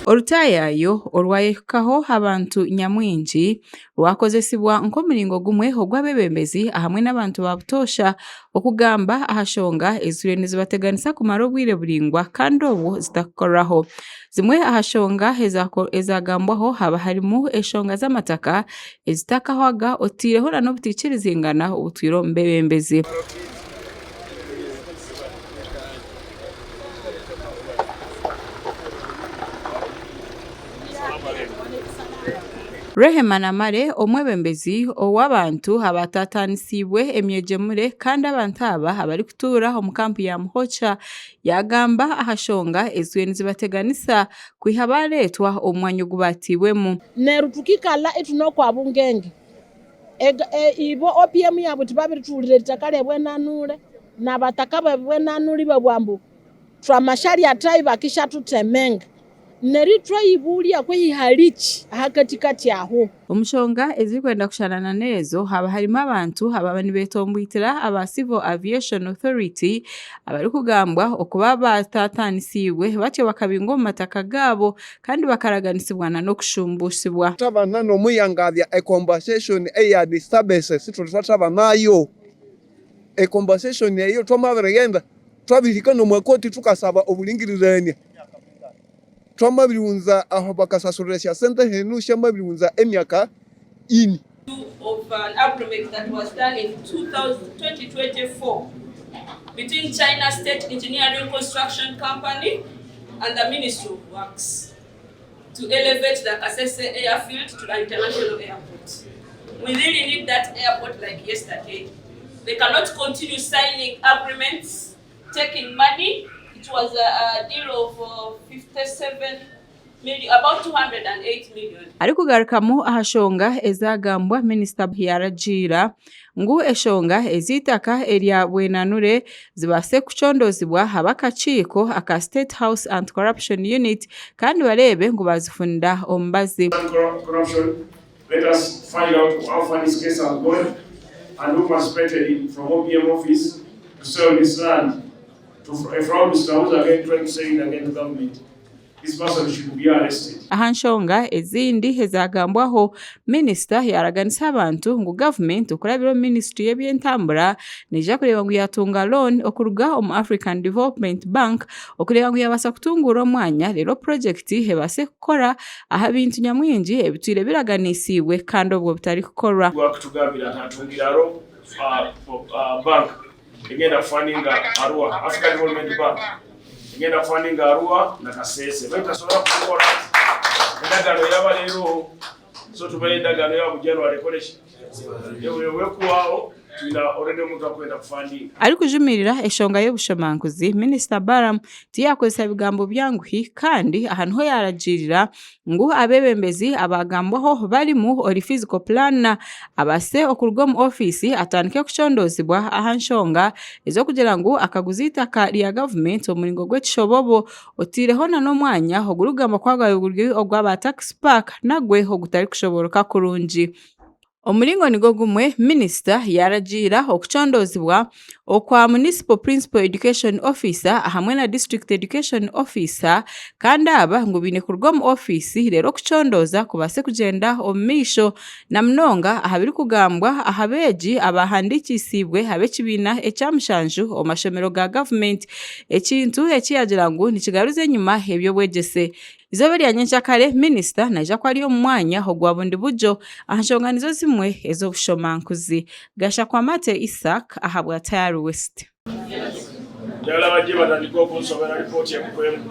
Orutayayo orwayekaho abantu nyamwingi rwakozesibwa nk'omuringo gumwe ogw'abebembezi ahamwe n'abantu ba butosha okugamba ahashonga ezire nizibateganisa kumara obwire buringwa kandi obwo zitakukorraho. Zimwe ahashonga ezagambwaho haba harimu eshonga z'amataka ezitakahwaga otiireho n'obutikirizingana obutwire omu bebembezi. Rehema Namare omwebembezi ow'abantu abatatanisibwe emyegyemure kandi abantu aba abari kutuura omu kampu ya Muhocha yagamba ahashonga ezire nizibateganisa kwiha bareetwa omu mwanya ogu batiibwemu. Neru tukikala etunokwa bungenge ibo OPM yabwe tibabirituulire ettaka lyebwenanule n'abataka bebwenanuli bebwambu twamashari atai bakisha tutemenga neritwa ibulia kweyihaliki ahakatikati aho. Omushonga ezirikwenda kushanana nezo haba harimu abantu ababa betombwitira aba Civil Aviation Authority abari kugambwa okuba batatanisibwe batyo bakabinga omu mataka gaabo kandi bakaraganisibwa n'okushumbusibwa. Tabana n'omuyangabya a conversation eya disturbances tutaba nayo a conversation eyo twamabirigenda twabirika n'omwekoti tukasaba obulingirirania twamabiriunza aho bakasasurira sente henu shamabiriunza emyaka ini of an agreement that was done in 2024 between China State Engineering Construction Company and the Ministry of Works to elevate the Kasese airfield to the international airport. We really need that airport like yesterday. They cannot continue signing agreements, taking money. It was a deal of 57 million, about 208 million. Ari kugarukamu ahashonga ezagambwa Minister yaragira ngu eshonga ezitaka erya bwenanure zibase kuchondozibwa habakakiiko aka State House Anti-Corruption Unit kandi barebe ngu bazifunda ombazi. Corruption. Let us find out how far this case has gone and who participated in from OPM office to sell this land. From Mr. Who's again trying to say it again to government. This person should be arrested. Ahanshonga ezindi ezagambwaho Minister yaraganisa abantu ngu government okurabira Ministry y'ebyentambura neja kureba ngu yatunga loan okuruga omu African Development Bank okureba ngu yabasa kutungura omwanya rero project hebase kukora aha bintu nyamwingi ebitwire biraganisibwe kandi obwo butari kukorwa. Tugambira ntatungiraro bank egenda kufaninga Arua African Development Bank egenda kufaninga Arua na Kasese betasobola kukola endagano yaba leero so tubaye endagano ya January college yewe kuwao tuna already omuntu akwenda kufandinga. Ari kujumirira eshonga y'obushomankuzi Minister Baram tiyakozesa bigambo byanguhi kandi ahantu ho yaragirira ngu abebembezi abagambwaho bali mu ori physical plan abase okurwa mu office atandike kuchondozibwa ahanshonga ezo kugira ngu akaguzita ka ya government omuringo gw'ekishobobo otireho n'omwanya ogurugamba kwagayugurwi ogwaba tax pack nagwe ogutari kushoboroka kurungi. Omuringo nigo gumwe Minister yaragira okuchondozibwa okwa Municipal Principal Education Officer hamwe na District Education Officer kandi aba ngo bine kurwa mu office rero kuchondoza kubase kugenda omisho na mnonga ahabiri kugambwa ahabeji abahandikisibwe habe kibina echamushanju omashomero ga government ekintu ekiyagira ngo nikigaruze nyuma hebyo bwegese. Izobe lya nyenshakare Minister naija kwali omu mwanya ogwabundi bujo ahashonga nizo zimwe ez'obushomankuzi. Gasha kwa Mate Isaac ahabwa Tayari West. Jala baje batandika okunsomera report ya kukwemu.